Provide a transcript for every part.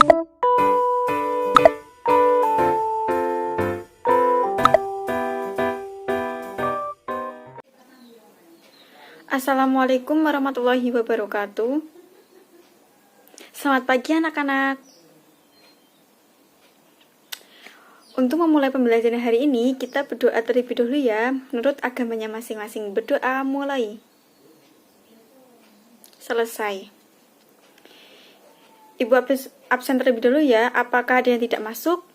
Assalamualaikum warahmatullahi wabarakatuh. Selamat pagi anak-anak. Untuk memulai pembelajaran hari ini, kita berdoa terlebih dahulu ya, menurut agamanya masing-masing. Berdoa mulai. Selesai. Ibu absen terlebih dahulu ya. Apakah ada yang tidak masuk?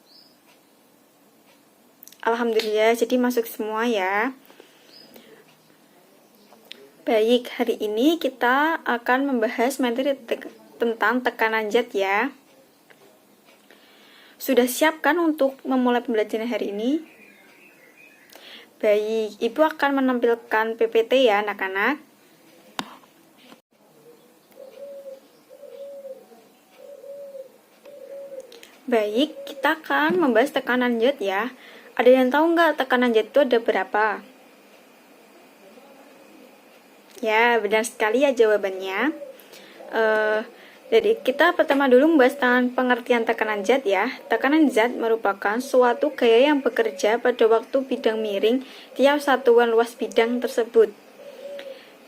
Alhamdulillah, jadi masuk semua ya. Baik, hari ini kita akan membahas materi tentang tekanan zat ya. Sudah siap kan untuk memulai pembelajaran hari ini? Baik, Ibu akan menampilkan PPT ya anak-anak. Baik, kita akan membahas tekanan zat ya. Ada yang tahu nggak tekanan zat itu ada berapa? Ya, benar sekali ya jawabannya. Jadi kita pertama dulu membahas tentang pengertian tekanan zat ya. Tekanan zat merupakan suatu gaya yang bekerja pada waktu bidang miring tiap satuan luas bidang tersebut.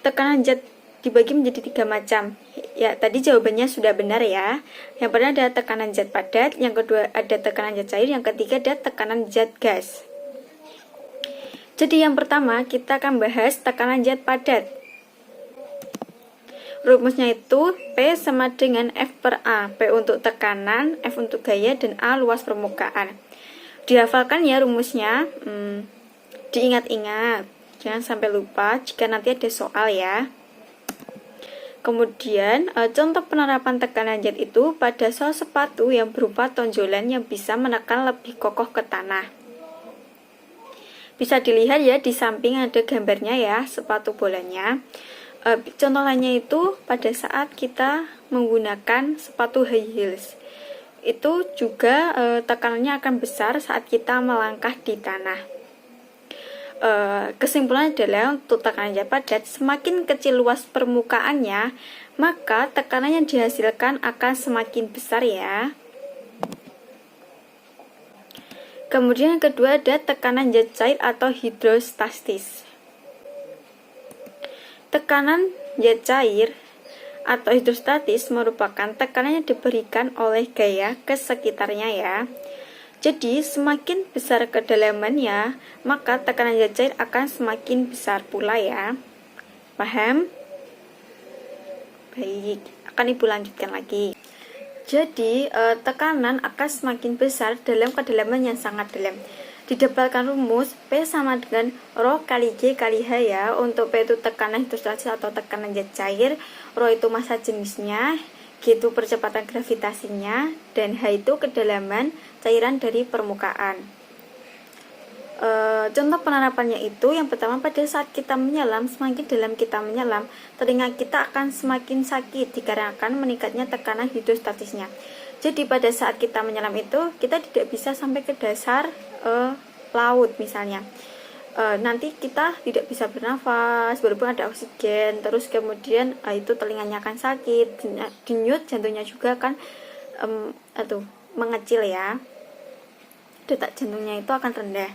Tekanan zat dibagi menjadi 3 macam. Ya, tadi jawabannya sudah benar ya. Yang pertama ada tekanan zat padat, yang kedua ada tekanan zat cair, yang ketiga ada tekanan zat gas. Jadi yang pertama kita akan bahas tekanan zat padat. Rumusnya itu P sama dengan F per A. P untuk tekanan, F untuk gaya, dan A luas permukaan. Dihafalkan ya rumusnya. Diingat-ingat. Jangan sampai lupa jika nanti ada soal ya. Kemudian, contoh penerapan tekanan zat itu pada sol sepatu yang berupa tonjolan yang bisa menekan lebih kokoh ke tanah. Bisa dilihat ya di samping ada gambarnya ya, sepatu bolanya. Contoh lainnya itu pada saat kita menggunakan sepatu high heels, itu juga tekanannya akan besar saat kita melangkah di tanah. Kesimpulannya adalah untuk tekanan zat padat, semakin kecil luas permukaannya, maka tekanan yang dihasilkan akan semakin besar ya. Kemudian yang kedua ada tekanan zat cair atau hidrostatis. Tekanan zat cair atau hidrostatis merupakan tekanan yang diberikan oleh gaya ke sekitarnya ya. Jadi semakin besar kedalamannya, maka tekanan zat cair akan semakin besar pula ya. Paham? Baik, akan Ibu lanjutkan lagi. Jadi tekanan akan semakin besar dalam kedalaman yang sangat dalam. Didapatkan rumus P sama dengan Rho kali G kali H ya. Untuk P itu tekanan hidrostatis atau tekanan zat cair, Rho itu massa jenisnya, G itu percepatan gravitasinya, dan H itu kedalaman cairan dari permukaan. Contoh penerapannya itu yang pertama, pada saat kita menyelam, semakin dalam kita menyelam, telinga kita akan semakin sakit dikarenakan meningkatnya tekanan hidrostatisnya. Jadi pada saat kita menyelam itu kita tidak bisa sampai ke dasar laut misalnya. Nanti kita tidak bisa bernafas walaupun ada oksigen, terus kemudian itu telinganya akan sakit, denyut jantungnya juga akan mengecil ya, detak jantungnya itu akan rendah.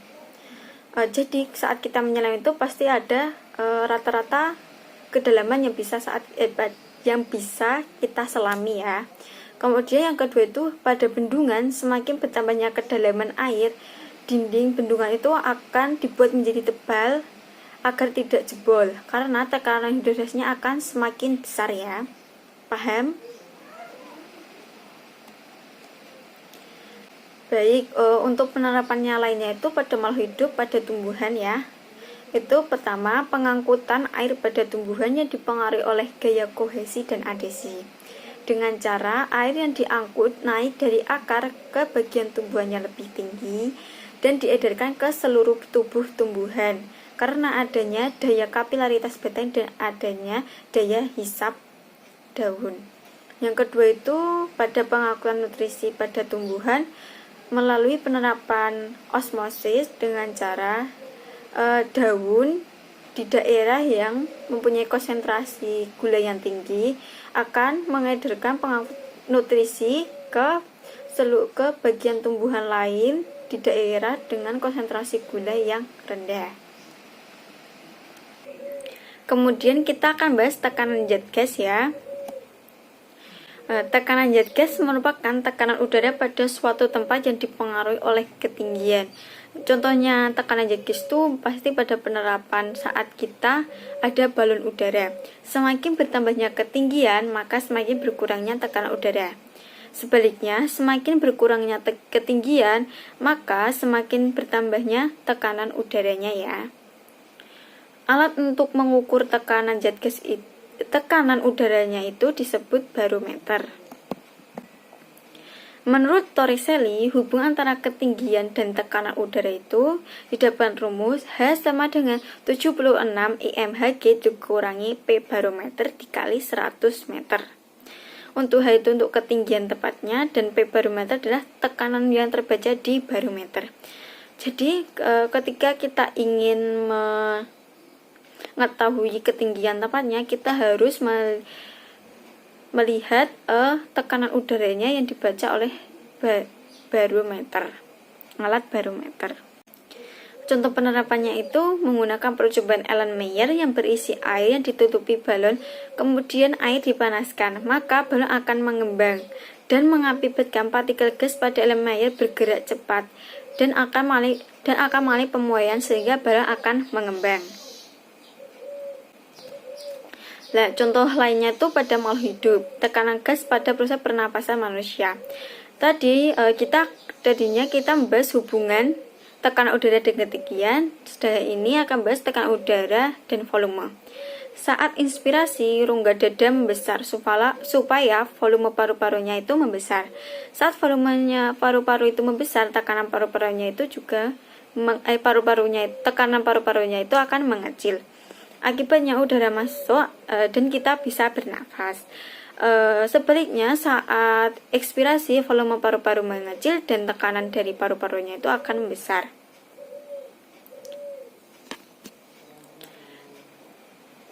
Jadi saat kita menyelam itu pasti ada rata-rata kedalaman yang bisa kita selami ya. Kemudian yang kedua itu pada bendungan, semakin bertambahnya kedalaman air, dinding bendungan itu akan dibuat menjadi tebal agar tidak jebol karena tekanan hidrostatisnya akan semakin besar ya. Paham? Baik, untuk penerapannya lainnya itu pada makhluk hidup, pada tumbuhan ya. Itu pertama, pengangkutan air pada tumbuhan yang dipengaruhi oleh gaya kohesi dan adhesi. Dengan cara air yang diangkut naik dari akar ke bagian tumbuhan yang lebih tinggi dan diedarkan ke seluruh tubuh tumbuhan karena adanya daya kapilaritas batang dan adanya daya hisap daun. Yang kedua itu pada pengangkutan nutrisi pada tumbuhan melalui penerapan osmosis dengan cara daun di daerah yang mempunyai konsentrasi gula yang tinggi akan mengedarkan pengangkut nutrisi ke seluk ke bagian tumbuhan lain di daerah dengan konsentrasi gula yang rendah. Kemudian kita akan bahas tekanan zat gas ya. Tekanan zat gas merupakan tekanan udara pada suatu tempat yang dipengaruhi oleh ketinggian. Contohnya tekanan zat gas itu pasti pada penerapan saat kita ada balon udara. Semakin bertambahnya ketinggian, maka semakin berkurangnya tekanan udara. Sebaliknya, semakin berkurangnya ketinggian, maka semakin bertambahnya tekanan udaranya ya. Alat untuk mengukur tekanan zat gas itu, tekanan udaranya itu disebut barometer. Menurut Torricelli, hubungan antara ketinggian dan tekanan udara itu didapat rumus H sama dengan 76 IMHG dikurangi P barometer dikali 100 meter. Untuk H itu untuk ketinggian tepatnya, dan P barometer adalah tekanan yang terbaca di barometer. Jadi ketika kita ingin mengetahui ketinggian tepatnya, kita harus melihat tekanan udaranya yang dibaca oleh barometer, alat barometer. Contoh penerapannya itu menggunakan percobaan Erlenmeyer yang berisi air yang ditutupi balon, kemudian air dipanaskan, maka balon akan mengembang dan mengakibatkan partikel gas pada Erlenmeyer bergerak cepat dan akan mengalami pemuaian sehingga balon akan mengembang. Nah, contoh lainnya itu pada makhluk hidup, tekanan gas pada proses pernapasan manusia. Tadinya kita membahas hubungan tekanan udara dan ketinggian. Setelah ini akan bahas tekanan udara dan volume. Saat inspirasi, rongga dada membesar supaya volume paru-parunya itu membesar. Saat volumenya paru-paru itu membesar, tekanan paru-parunya itu juga tekanan paru-parunya itu akan mengecil. Akibatnya udara masuk dan kita bisa bernafas. Sebaliknya, saat ekspirasi, volume paru-paru mengecil dan tekanan dari paru-parunya itu akan membesar.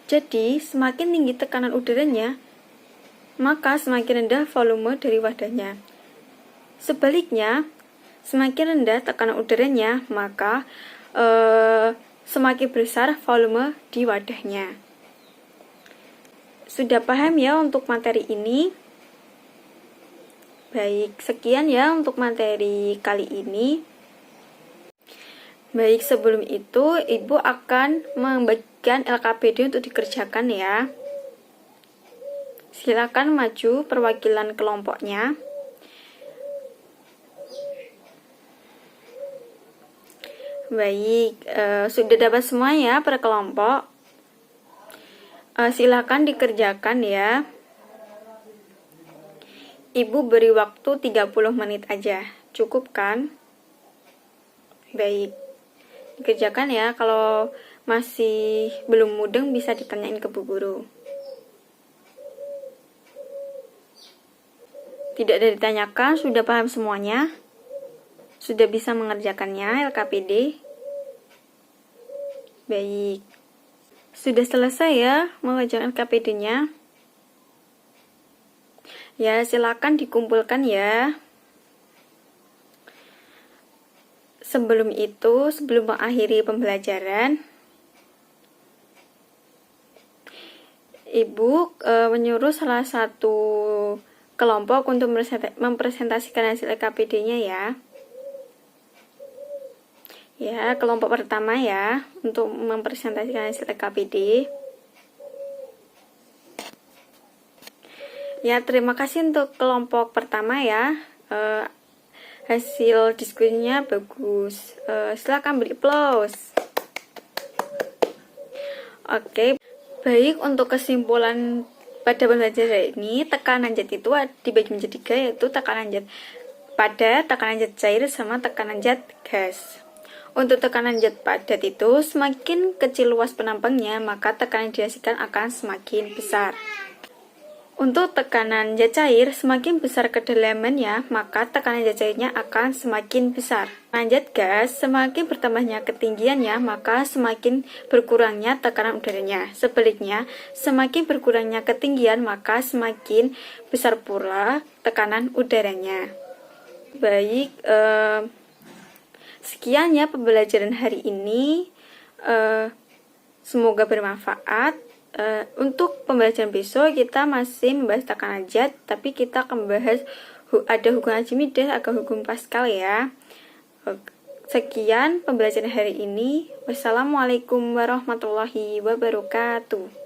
Jadi, semakin tinggi tekanan udaranya, maka semakin rendah volume dari wadahnya. Sebaliknya, semakin rendah tekanan udaranya, maka semakin besar volume di wadahnya. Sudah paham ya untuk materi ini? Baik, sekian ya untuk materi kali ini. Baik, sebelum itu Ibu akan membagikan LKPD untuk dikerjakan ya. Silakan maju perwakilan kelompoknya. Baik, sudah dapat semua ya per kelompok. Silakan dikerjakan ya. Ibu beri waktu 30 menit aja. Cukup kan? Baik. Dikerjakan ya. Kalau masih belum mudeng bisa ditanyain ke Bu Guru. Tidak ada ditanyakan, sudah paham semuanya? Sudah bisa mengerjakannya LKPD? Baik. Sudah selesai ya mengerjakan LKPD-nya? Ya, silakan dikumpulkan ya. Sebelum mengakhiri pembelajaran, Ibu menyuruh salah satu kelompok untuk mempresentasikan hasil LKPD-nya ya. Ya, kelompok pertama ya, untuk mempresentasikan hasil LKPD. Ya, terima kasih untuk kelompok pertama ya. Hasil diskusinya bagus. Silakan beri applause. Oke, baik, untuk kesimpulan pada pembelajaran ini, tekanan zat itu dibagi menjadi 3, yaitu tekanan zat padat, tekanan zat cair, sama tekanan zat gas. Untuk tekanan zat padat itu, semakin kecil luas penampangnya, maka tekanan yang dihasilkan akan semakin besar. Untuk tekanan zat cair, semakin besar kedalamannya, maka tekanan zat cairnya akan semakin besar. Tekanan zat gas, semakin bertambahnya ketinggiannya, maka semakin berkurangnya tekanan udaranya. Sebaliknya, semakin berkurangnya ketinggian, maka semakin besar pula tekanan udaranya. baik, sekian ya pembelajaran hari ini. Semoga bermanfaat. Untuk pembelajaran besok kita masih membahas tekanan zat, tapi kita akan membahas ada hukum Archimedes atau hukum Pascal ya. Sekian pembelajaran hari ini. Wassalamualaikum warahmatullahi wabarakatuh.